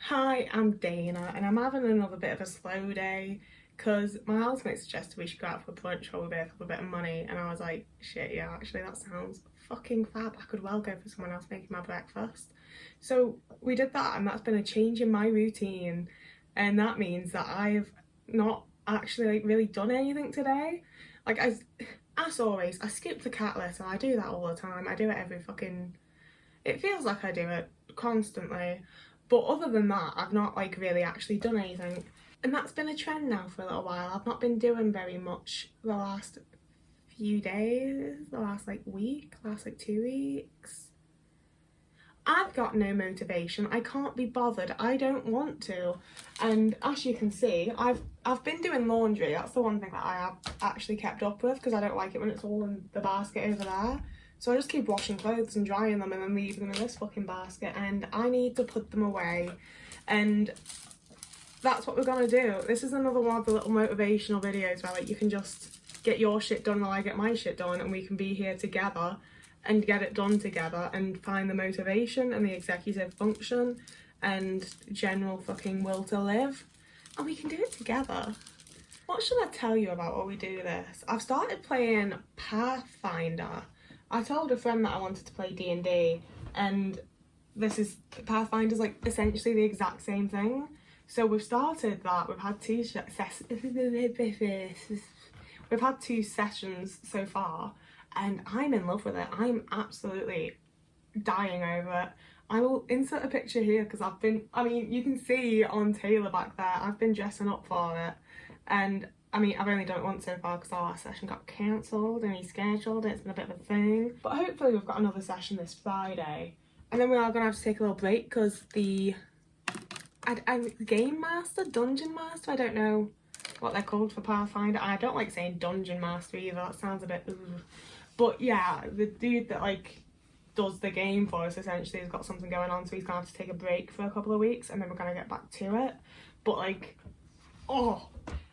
Hi, I'm Dana and I'm having another bit of a slow day because my housemate suggested we should go out for brunch while we both have a bit of money, and I was like, shit, yeah, actually that sounds fucking fab. I could well go for someone else making my breakfast. So we did that, and that's been a change in my routine, and that means that I've not actually really done anything today. Like, as always, I skip the cat litter. I do that all the time. I do it every fucking... It feels like I do it constantly. But other than that, I've not really actually done anything. And that's been a trend now for a little while. I've not been doing very much the last few days, the last week, last 2 weeks. I've got no motivation. I can't be bothered. I don't want to. And as you can see, I've been doing laundry. That's the one thing that I have actually kept up with, because I don't like it when it's all in the basket over there. So I just keep washing clothes and drying them and then leaving them in this fucking basket, and I need to put them away. And that's what we're gonna do. This is another one of the little motivational videos where you can just get your shit done while I get my shit done, and we can be here together and get it done together and find the motivation and the executive function and general fucking will to live, and we can do it together. What should I tell you about while we do this? I've started playing Pathfinder. I told a friend that I wanted to play D&D, and Pathfinder's essentially the exact same thing. So we've started that. We've had two sessions so far, and I'm in love with it. I'm absolutely dying over it. I will insert a picture here because you can see on Taylor back there, I've been dressing up for it, and I've only done it once so far because our last session got cancelled and rescheduled, and it's been a bit of a thing. But hopefully we've got another session this Friday. And then we are going to have to take a little break because the Game Master, Dungeon Master, I don't know what they're called for Pathfinder. I don't like saying Dungeon Master either, that sounds a bit... Ugh. But yeah, the dude that does the game for us essentially has got something going on, so he's going to have to take a break for a couple of weeks, and then we're going to get back to it. But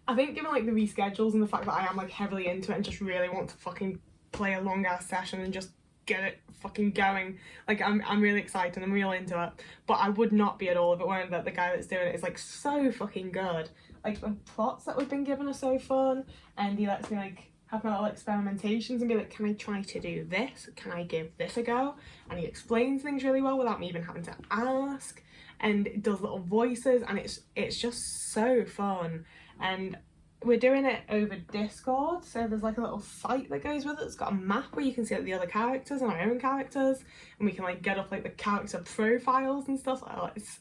I think given the reschedules and the fact that I am heavily into it and just really want to fucking play a long ass session and just get it fucking going, I'm really excited, I'm real into it. But I would not be at all if it weren't that the guy that's doing it is so fucking good. The plots that we've been given are so fun, and he lets me have my little experimentations and be like, can I try to do this? Can I give this a go? And he explains things really well without me even having to ask, and it does little voices, and it's just so fun. And we're doing it over Discord, so there's a little site that goes with it. It's got a map where you can see the other characters and our own characters, and we can get up the character profiles and stuff.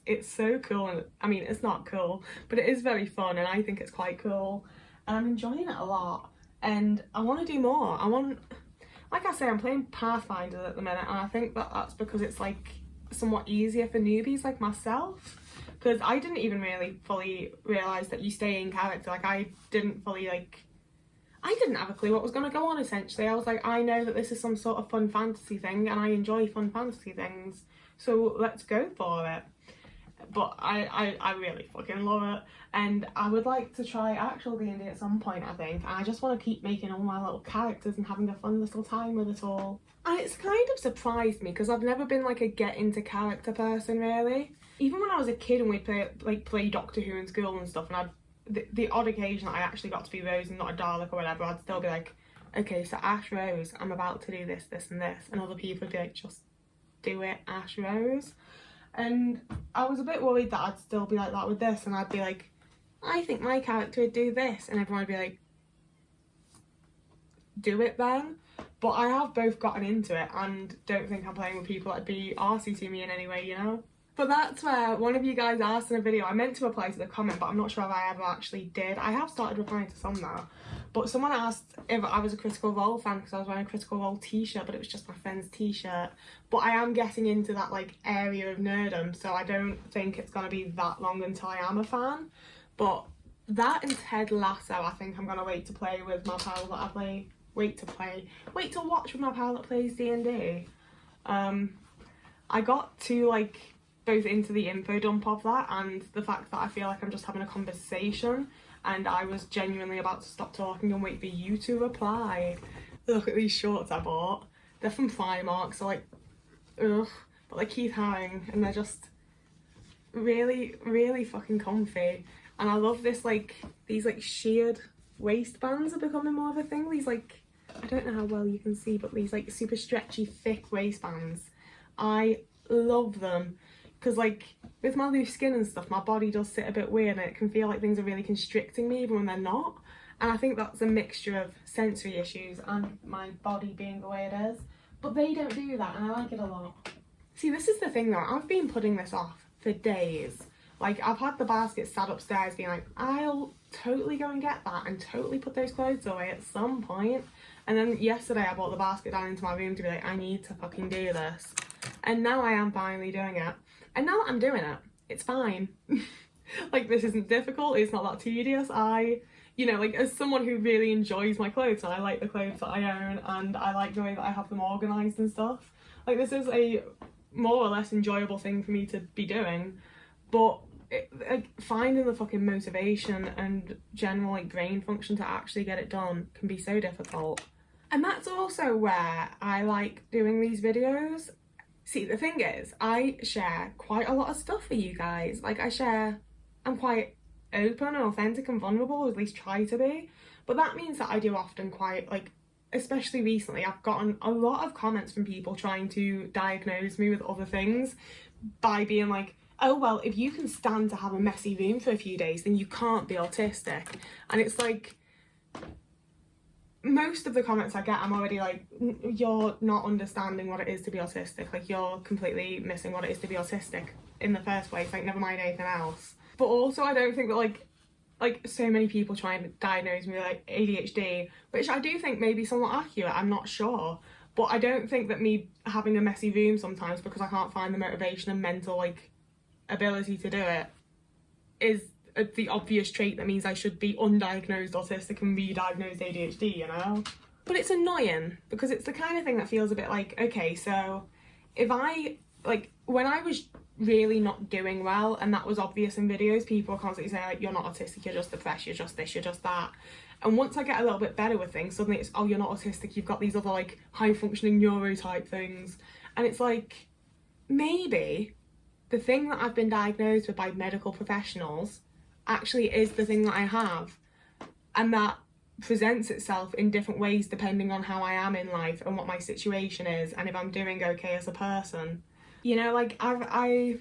It's so cool, and it's not cool, but it is very fun, and I think it's quite cool, and I'm enjoying it a lot, and I want to do more. Like I say, I'm playing Pathfinder at the minute, and I think that that's because it's somewhat easier for newbies like myself. Because I didn't even really fully realise that you stay in character. I didn't fully, I didn't have a clue what was going to go on, essentially. I was I know that this is some sort of fun fantasy thing, and I enjoy fun fantasy things, so let's go for it. But I really fucking love it, and I would like to try actual D&D at some point, I think. And I just want to keep making all my little characters and having a fun little time with it all. And it's kind of surprised me, because I've never been a get into character person, really. Even when I was a kid and we'd play Doctor Who in school and stuff, and the odd occasion that I actually got to be Rose and not a Dalek or whatever, I'd still be okay, so Ash Rose, I'm about to do this, this and this, and other people would be just do it, Ash Rose. And I was a bit worried that I'd still be like that with this, and I'd be I think my character would do this, and everyone would be do it then. But I have both gotten into it, and don't think I'm playing with people that'd be arsey to me in any way, you know? But that's where one of you guys asked in a video, I meant to reply to the comment, but I'm not sure if I ever actually did. I have started replying to some now. But someone asked if I was a Critical Role fan because I was wearing a Critical Role t-shirt, but it was just my friend's t-shirt. But I am getting into that area of nerdom, so I don't think it's going to be that long until I am a fan. But that and Ted Lasso, I think I'm going to wait to play with my pal that I play. Wait to watch with my pal that plays D&D. I got to both into the info dump of that and the fact that I feel I'm just having a conversation, and I was genuinely about to stop talking and wait for you to reply. Look at these shorts I bought. They're from Primark, so ugh, but they keep hanging, and they're just really, really fucking comfy. And I love this, like, these like sheared waistbands are becoming more of a thing. These like, I don't know how well you can see, but these like super stretchy, thick waistbands. I love them because like with my loose skin and stuff, my body does sit a bit weird and it can feel like things are really constricting me even when they're not. And I think that's a mixture of sensory issues and my body being the way it is. But they don't do that and I like it a lot. See, this is the thing though, I've been putting this off for days. Like, I've had the basket sat upstairs being like, I'll totally go and get that and totally put those clothes away at some point. And then yesterday I brought the basket down into my room to be like, I need to fucking do this. And now I am finally doing it. And now that I'm doing it, it's fine. Like, this isn't difficult, it's not that tedious. You know, like, as someone who really enjoys my clothes, and I like the clothes that I own, and I like the way that I have them organised and stuff, like, this is a more or less enjoyable thing for me to be doing. But like, finding the fucking motivation and general like brain function to actually get it done can be so difficult. And that's also where I like doing these videos. See, the thing is, I share quite a lot of stuff for you guys. Like, I'm quite open and authentic and vulnerable, or at least try to be. But that means that I do often quite, like, especially recently, I've gotten a lot of comments from people trying to diagnose me with other things by being like, oh, well, if you can stand to have a messy room for a few days, then you can't be autistic. And it's like, most of the comments I get, I'm already like, you're not understanding what it is to be autistic. Like, you're completely missing what it is to be autistic in the first place. Like, never mind anything else. But also, I don't think that, like so many people try and diagnose me with, like, ADHD, which I do think may be somewhat accurate, I'm not sure. But I don't think that me having a messy room sometimes because I can't find the motivation and mental, like, ability to do it is the obvious trait that means I should be undiagnosed autistic and re-diagnosed ADHD, you know? But it's annoying because it's the kind of thing that feels a bit like, okay, so if I, like, when I was really not doing well and that was obvious in videos, people were constantly saying, like, you're not autistic, you're just depressed, you're just this, you're just that. And once I get a little bit better with things, suddenly it's, oh, you're not autistic, you've got these other, like, high-functioning neurotype things. And it's like, maybe the thing that I've been diagnosed with by medical professionals actually is the thing that I have, and that presents itself in different ways depending on how I am in life and what my situation is and if I'm doing okay as a person. You know, like, I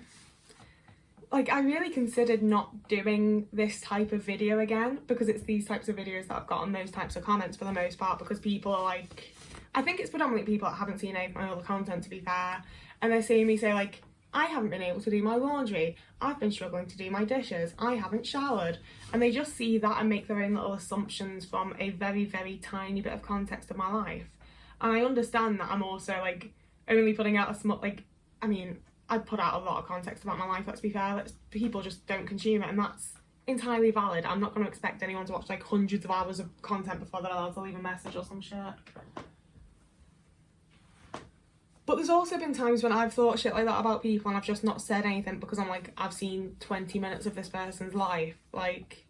really considered not doing this type of video again because it's these types of videos that I've gotten those types of comments for the most part, because people are like, I think it's predominantly people that haven't seen any of my other content, to be fair, and they're seeing me say, like, I haven't been able to do my laundry, I've been struggling to do my dishes, I haven't showered. And they just see that and make their own little assumptions from a very, very tiny bit of context of my life. And I understand that I'm also, like, only putting out a small, like, I mean, I put out a lot of context about my life, let's be fair, people just don't consume it, and that's entirely valid. I'm not going to expect anyone to watch, like, hundreds of hours of content before they're allowed to leave a message or some shit. But there's also been times when I've thought shit like that about people and I've just not said anything because I'm like, I've seen 20 minutes of this person's life. Like,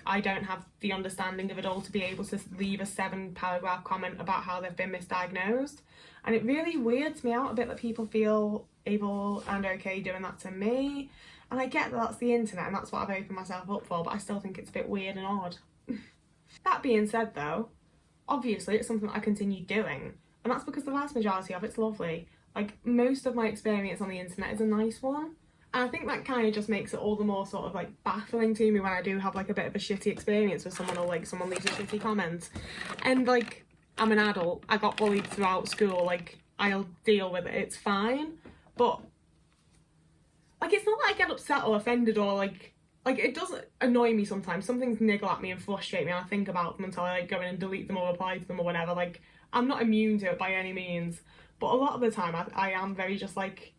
I don't have the understanding of it all to be able to leave a 7-paragraph comment about how they've been misdiagnosed. And it really weirds me out a bit that people feel able and okay doing that to me. And I get that that's the internet and that's what I've opened myself up for, but I still think it's a bit weird and odd. That being said though, obviously it's something that I continue doing. And that's because the vast majority of it's lovely. Like, most of my experience on the internet is a nice one. And I think that kind of just makes it all the more sort of, like, baffling to me when I do have, like, a bit of a shitty experience with someone, or, like, someone leaves a shitty comment. And, like, I'm an adult, I got bullied throughout school, like, I'll deal with it, it's fine. But, like, it's not that I get upset or offended or, like, it does annoy me sometimes. Some things niggle at me and frustrate me and I think about them until I, like, go in and delete them or reply to them or whatever. Like, I'm not immune to it by any means, but a lot of the time I am very just like,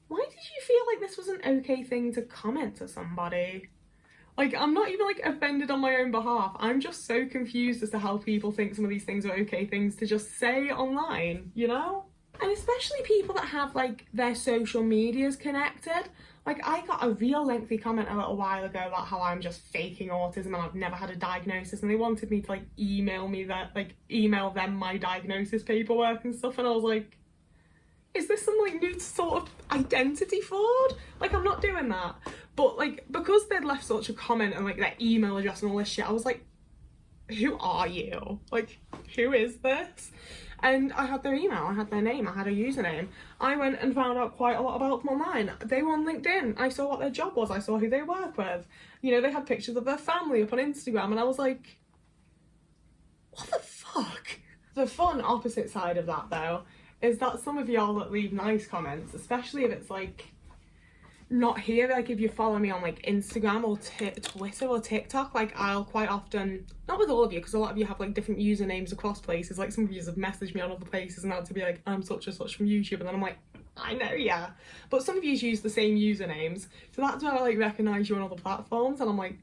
why did you feel like this was an okay thing to comment to somebody? Like, I'm not even, like, offended on my own behalf. I'm just so confused as to how people think some of these things are okay things to just say online, you know? And especially people that have, like, their social medias connected. Like, I got a real lengthy comment a little while ago about how I'm just faking autism and I've never had a diagnosis, and they wanted me to, like, email them my diagnosis paperwork and stuff, and I was like, is this some like new sort of identity fraud? Like, I'm not doing that. But like, because they'd left such a comment and like their email address and all this shit, I was like, who are you? Like, who is this? And I had their email, I had their name, I had a username. I went and found out quite a lot about them online. They were on LinkedIn. I saw what their job was. I saw who they work with. You know, they had pictures of their family up on Instagram, and I was like, what the fuck? The fun opposite side of that, though, is that some of y'all that leave nice comments, especially if it's like not here, like if you follow me on like Instagram or Twitter or TikTok, like I'll quite often, not with all of you because a lot of you have like different usernames across places, like some of you have messaged me on other places and had to be like, I'm such and such from YouTube, and then I'm like, I know, yeah, but some of you use the same usernames, so that's where I like recognise you on other platforms, and I'm like,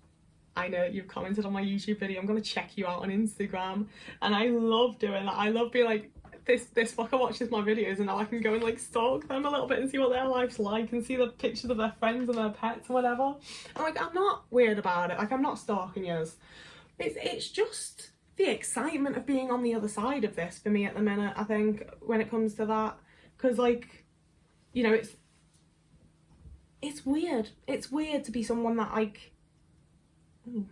I know you've commented on my YouTube video, I'm gonna check you out on Instagram. And I love doing that. I love being like, this fucker watches my videos and now I can go and like stalk them a little bit and see what their life's like and see the pictures of their friends and their pets and whatever. And like, I'm not weird about it, like I'm not stalking yous. It's just the excitement of being on the other side of this for me at the minute, I think, when it comes to that. Because like, you know, it's weird. It's weird to be someone that like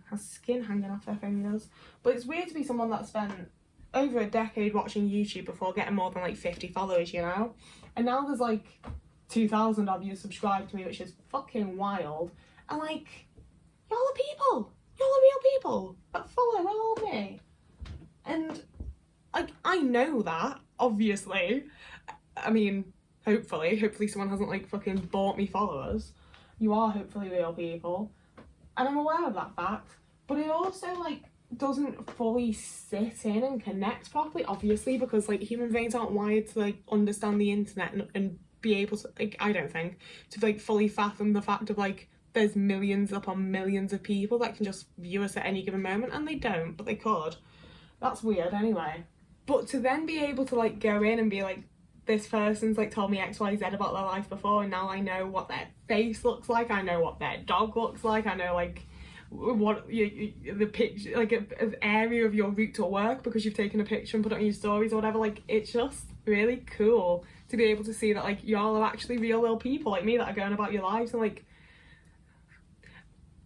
has skin hanging off their fingers. But it's weird to be someone that spent over a decade watching YouTube before getting more than like 50 followers, you know? And now there's like 2,000 of you subscribed to me, which is fucking wild. And like, y'all are people. Y'all are real people that follow all me. And like, I know that, obviously. I mean, hopefully someone hasn't like fucking bought me followers. You are hopefully real people. And I'm aware of that fact. But it also like doesn't fully sit in and connect properly, obviously, because like human brains aren't wired to like understand the internet and be able to, like, I don't think, to like fully fathom the fact of like there's millions upon millions of people that can just view us at any given moment, and they don't, but they could. That's weird anyway. But to then be able to like go in and be like, this person's like told me XYZ about their life before, and now I know what their face looks like, I know what their dog looks like, I know like what the picture, like an area of your route to work because you've taken a picture and put it on your stories or whatever. Like, it's just really cool to be able to see that like y'all are actually real little people like me that are going about your lives. And like,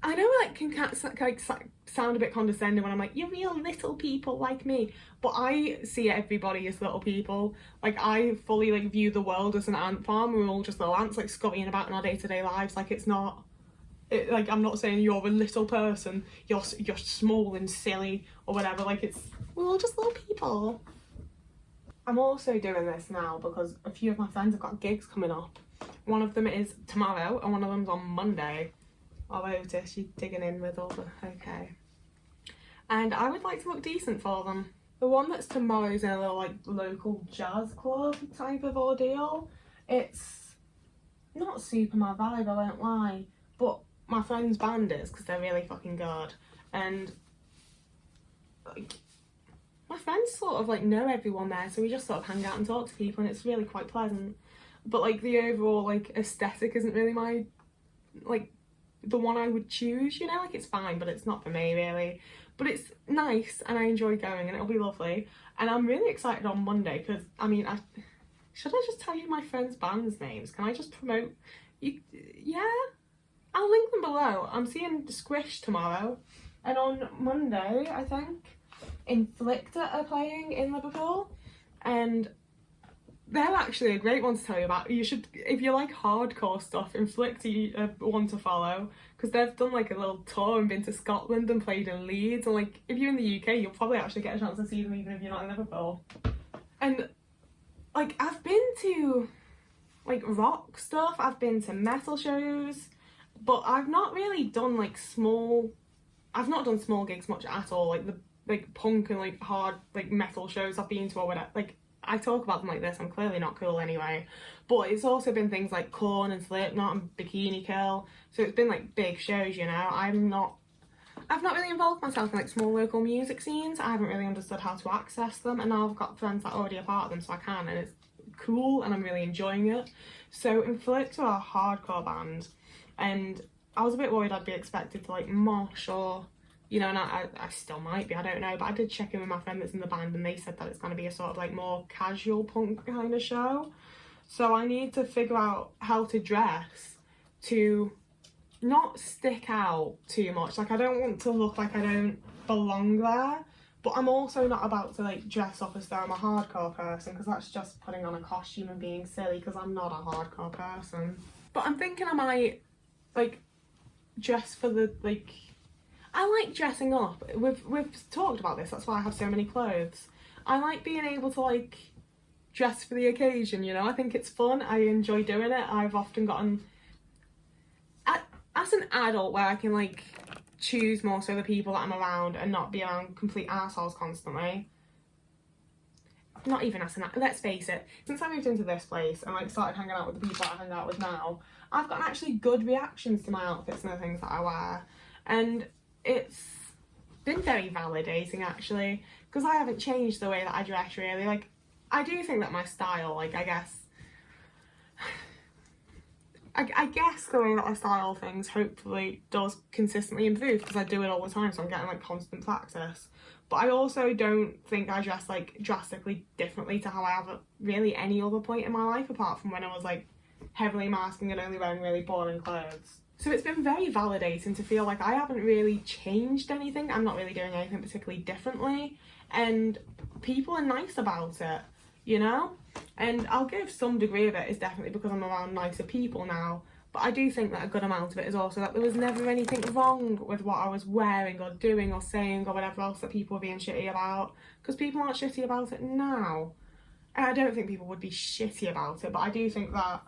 I know it can like sound a bit condescending when I'm like, you're real little people like me, but I see everybody as little people. Like, I fully like view the world as an ant farm. We're all just little ants like scurrying about in our day-to-day lives. Like, it's not like, I'm not saying you're a little person, you're small and silly or whatever. Like, we're all just little people. I'm also doing this now because a few of my friends have got gigs coming up. One of them is tomorrow and one of them's on Monday. Oh, Otis, you're digging in with all the... Okay. And I would like to look decent for them. The one that's tomorrow is in a little, like, local jazz club type of ordeal. It's not super my vibe, I won't lie. But my friend's band is, because they're really fucking good. And, like, my friends sort of, like, know everyone there, so we just sort of hang out and talk to people, and it's really quite pleasant. But, like, the overall, like, aesthetic isn't really my, like, the one I would choose, you know? Like, it's fine, but it's not for me, really. But it's nice, and I enjoy going, and it'll be lovely. And I'm really excited on Monday, because, I mean, should I just tell you my friends' band's names? Can I just promote? Yeah? I'll link them below. I'm seeing Squish tomorrow, and on Monday, I think, Inflictor are playing in Liverpool, and they're actually a great one to tell you about. You should, if you like hardcore stuff, Inflictor one to follow, because they've done like a little tour and been to Scotland and played in Leeds, and like, if you're in the UK, you'll probably actually get a chance to see them even if you're not in Liverpool. And like, I've been to like rock stuff, I've been to metal shows, but I've not really done like I've not done small gigs much at all, like the punk and like hard like metal shows I've been to or whatever. Like, I talk about them like this, I'm clearly not cool anyway, but it's also been things like Korn and Slipknot and Bikini Kill, so it's been like big shows, you know. I've not really involved myself in like small local music scenes. I haven't really understood how to access them, and now I've got friends that are already a part of them, so I can, and it's cool and I'm really enjoying it. So Inflictor are a hardcore band, and I was a bit worried I'd be expected to like mosh or, you know, and I still might be, I don't know, but I did check in with my friend that's in the band and they said that it's going to be a sort of like more casual punk kind of show. So I need to figure out how to dress to not stick out too much. Like, I don't want to look like I don't belong there, but I'm also not about to like dress up as though I'm a hardcore person, because that's just putting on a costume and being silly, because I'm not a hardcore person. But I'm thinking I might like dress for the like, I like dressing up. We've talked about this, that's why I have so many clothes. I like being able to like dress for the occasion, you know. I think it's fun, I enjoy doing it. I've often gotten, as an adult, where I can like choose more so the people that I'm around and not be around complete assholes constantly. Not even as an, let's face it, since I moved into this place and like started hanging out with the people I hang out with now, I've gotten actually good reactions to my outfits and the things that I wear, and it's been very validating actually, because I haven't changed the way that I dress really. Like, I do think that my style, like, I guess the way that I style things hopefully does consistently improve, because I do it all the time, so I'm getting like constant practice. But I also don't think I dress like drastically differently to how I have at really any other point in my life, apart from when I was like heavily masking and only wearing really boring clothes. So it's been very validating to feel like I haven't really changed anything. I'm not really doing anything particularly differently, and people are nice about it, you know? And I'll give some degree of it is definitely because I'm around nicer people now, but I do think that a good amount of it is also that there was never anything wrong with what I was wearing or doing or saying or whatever else that people were being shitty about, because people aren't shitty about it now. And I don't think people would be shitty about it, but I do think that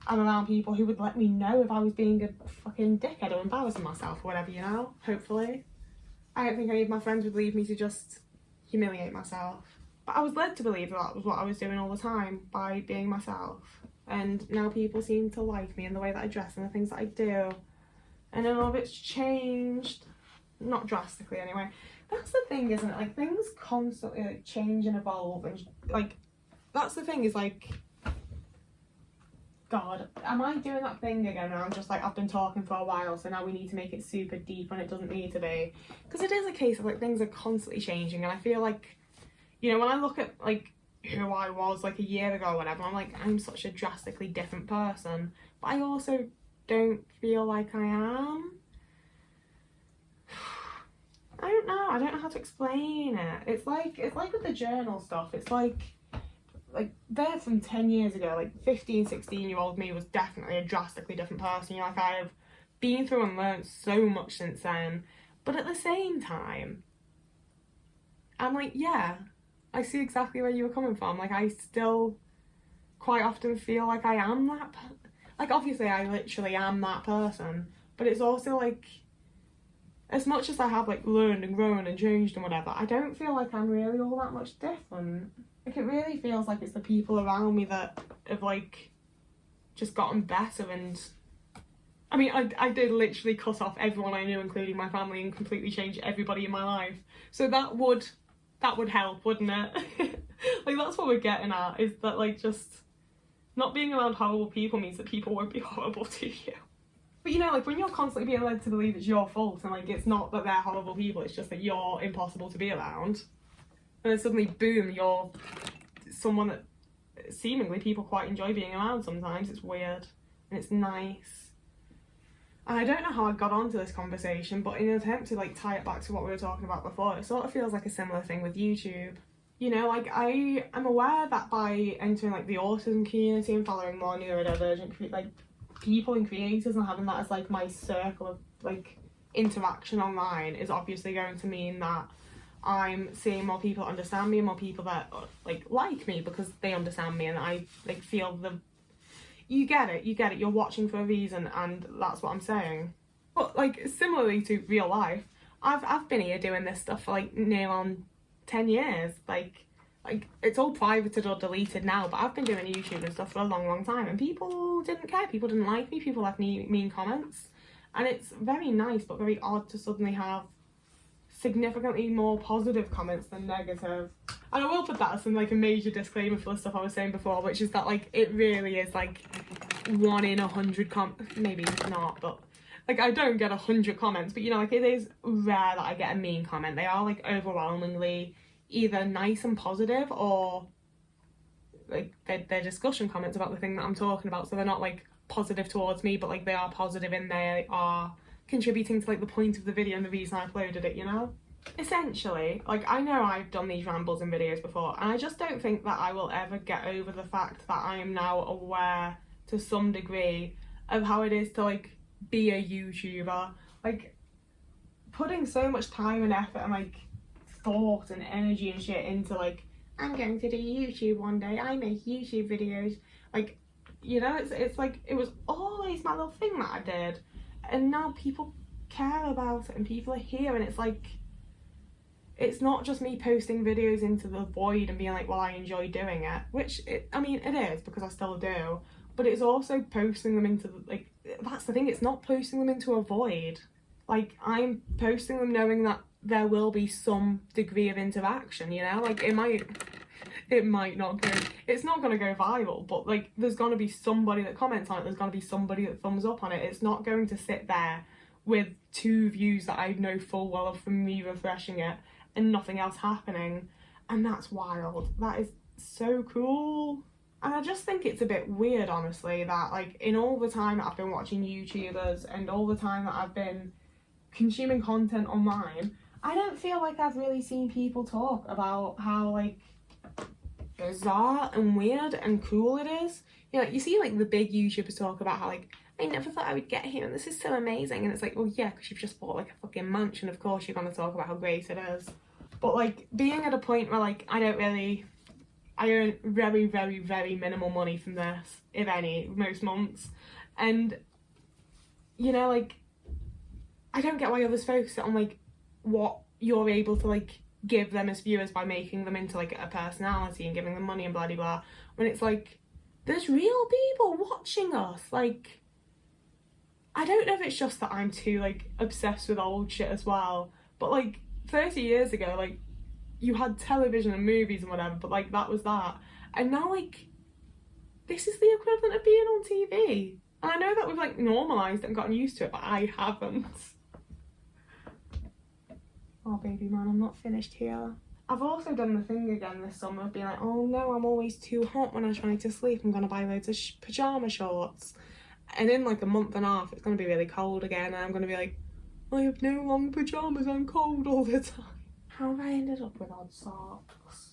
I'm around people who would let me know if I was being a fucking dickhead or embarrassing myself or whatever, you know, hopefully. I don't think any of my friends would leave me to just humiliate myself. But I was led to believe that was what I was doing all the time by being myself. And now people seem to like me and the way that I dress and the things that I do. And a lot of it's changed. Not drastically anyway. That's the thing, isn't it? Like, things constantly like change and evolve, and like, that's the thing, is like, God, am I doing that thing again? And I'm just like, I've been talking for a while, so now we need to make it super deep when it doesn't need to be. Because it is a case of like, things are constantly changing, and I feel like, you know, when I look at like who I was like a year ago or whatever, I'm like, I'm such a drastically different person, but I also don't feel like I am. I don't know how to explain it. It's like with the journal stuff, it's like there from 10 years ago, like 15, 16-year-old me was definitely a drastically different person. You know, like, I've been through and learned so much since then, but at the same time, I'm like, yeah, I see exactly where you were coming from. Like, I still quite often feel like I am that like, obviously I literally am that person, but it's also like, as much as I have like learned and grown and changed and whatever, I don't feel like I'm really all that much different. Like, it really feels like it's the people around me that have like just gotten better. And I mean, I did literally cut off everyone I knew, including my family, and completely change everybody in my life. So that would help, wouldn't it? Like, that's what we're getting at, is that like, just not being around horrible people means that people won't be horrible to you. But you know, like, when you're constantly being led to believe it's your fault, and like, it's not that they're horrible people, it's just that you're impossible to be around, and then suddenly, boom, you're someone that seemingly people quite enjoy being around sometimes. It's weird, and it's nice. And I don't know how I got onto this conversation, but in an attempt to like tie it back to what we were talking about before, it sort of feels like a similar thing with YouTube. You know, like, I am aware that by entering like the autism community and following more neurodivergent like people and creators and having that as like my circle of like interaction online is obviously going to mean that I'm seeing more people understand me and more people that like me because they understand me, and I like feel the you get it, you're watching for a reason, and that's what I'm saying. But like, similarly to real life, I've been here doing this stuff for like near on 10 years. Like it's all privated or deleted now, but I've been doing YouTube and stuff for a long time, and people didn't care, people didn't like me, people left me mean comments, and it's very nice but very odd to suddenly have significantly more positive comments than negative. And I will put that as some like a major disclaimer for the stuff I was saying before, which is that like, it really is like 1 in 100 maybe not, but like, I don't get 100 comments, but you know, like, it is rare that I get a mean comment. They are like overwhelmingly either nice and positive or like they're discussion comments about the thing that I'm talking about, so they're not like positive towards me, but like they are positive in they are contributing to like the point of the video and the reason I uploaded it, you know? Essentially, like I know I've done these rambles in videos before, and I just don't think that I will ever get over the fact that I am now aware to some degree of how it is to like be a YouTuber. Like putting so much time and effort and like thought and energy and shit into like, I'm going to do YouTube one day, I make YouTube videos, like, you know, it's like it was always my little thing that I did, and now people care about it and people are here, and it's like, it's not just me posting videos into the void and being like, well, I enjoy doing it, which I mean it is, because I still do, but it's also posting them into the, like, that's the thing, it's not posting them into a void. Like, I'm posting them knowing that there will be some degree of interaction, you know? Like, it might not go, it's not going to go viral, but like, there's going to be somebody that comments on it, there's going to be somebody that thumbs up on it. It's not going to sit there with 2 views that I know full well of from me refreshing it and nothing else happening. And that's wild. That is so cool. And I just think it's a bit weird, honestly, that like in all the time that I've been watching YouTubers and all the time that I've been consuming content online, I don't feel like I've really seen people talk about how like bizarre and weird and cool it is. You know, like, you see like the big YouTubers talk about how like, I never thought I would get here and this is so amazing, and it's like, well yeah, because you've just bought like a fucking mansion, of course you're going to talk about how great it is. But like being at a point where like I earn very, very, very minimal money from this, if any, most months, and you know, like I don't get why others focus on like what you're able to like give them as viewers by making them into like a personality and giving them money and blah blah blah, when it's like there's real people watching us. Like, I don't know if it's just that I'm too like obsessed with old shit as well, but like 30 years ago, like you had television and movies and whatever, but like that was that, and now like this is the equivalent of being on TV. And I know that we've like normalised it and gotten used to it, but I haven't. Oh baby man, I'm not finished here. I've also done the thing again this summer of being like, oh no, I'm always too hot when I try to sleep, I'm gonna buy loads of pyjama shorts. And in like a month and a half, it's gonna be really cold again, and I'm gonna be like, I have no long pyjamas, I'm cold all the time. How have I ended up with odd socks?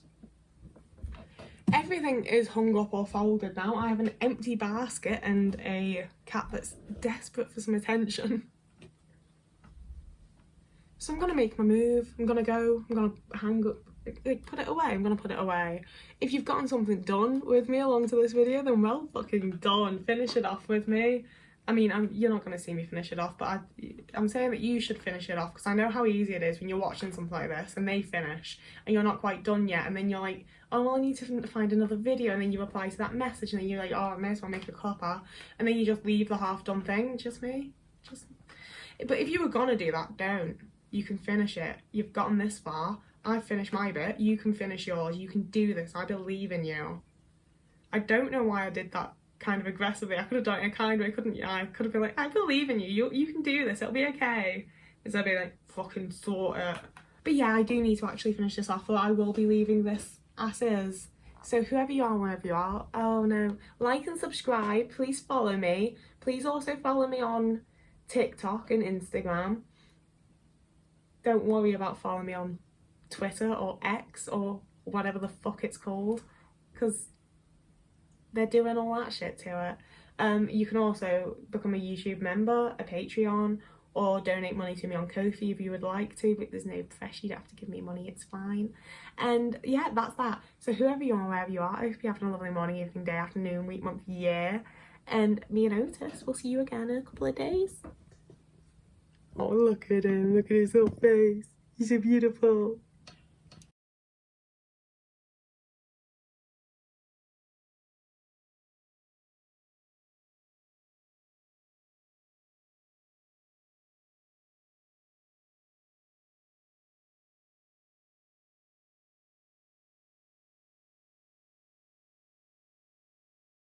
Everything is hung up or folded now. I have an empty basket and a cat that's desperate for some attention. So I'm gonna make my move. I'm gonna go. I'm gonna hang up, like, put it away. I'm gonna put it away. If you've gotten something done with me along to this video, then well fucking done. Finish it off with me. I mean, you're not gonna see me finish it off, but I'm saying that you should finish it off, because I know how easy it is when you're watching something like this and they finish and you're not quite done yet, and then you're like, oh well, I need to find another video, and then you reply to that message, and then you're like, oh, I may as well make a cuppa, and then you just leave the half done thing. Just me. But if you were gonna do that, don't. You can finish it. You've gotten this far. I've finished my bit. You can finish yours. You can do this. I believe in you. I don't know why I did that kind of aggressively. I could have done it kind of, I couldn't. Yeah, I could have been like, I believe in you. You can do this. It'll be okay. Instead of being like, fucking sort it. But yeah, I do need to actually finish this off, or I will be leaving this as is. So whoever you are, wherever you are, oh no, like and subscribe. Please follow me. Please also follow me on TikTok and Instagram. Don't worry about following me on Twitter or X or whatever the fuck it's called, because they're doing all that shit to it. You can also become a YouTube member, a Patreon, or donate money to me on Ko-fi if you would like to, but there's no pressure, you don't have to give me money, it's fine. And yeah, that's that. So whoever you are, wherever you are, I hope you're having a lovely morning, evening, day, afternoon, week, month, year. And me and Otis, we'll see you again in a couple of days. Oh, look at him, look at his little face. He's so beautiful.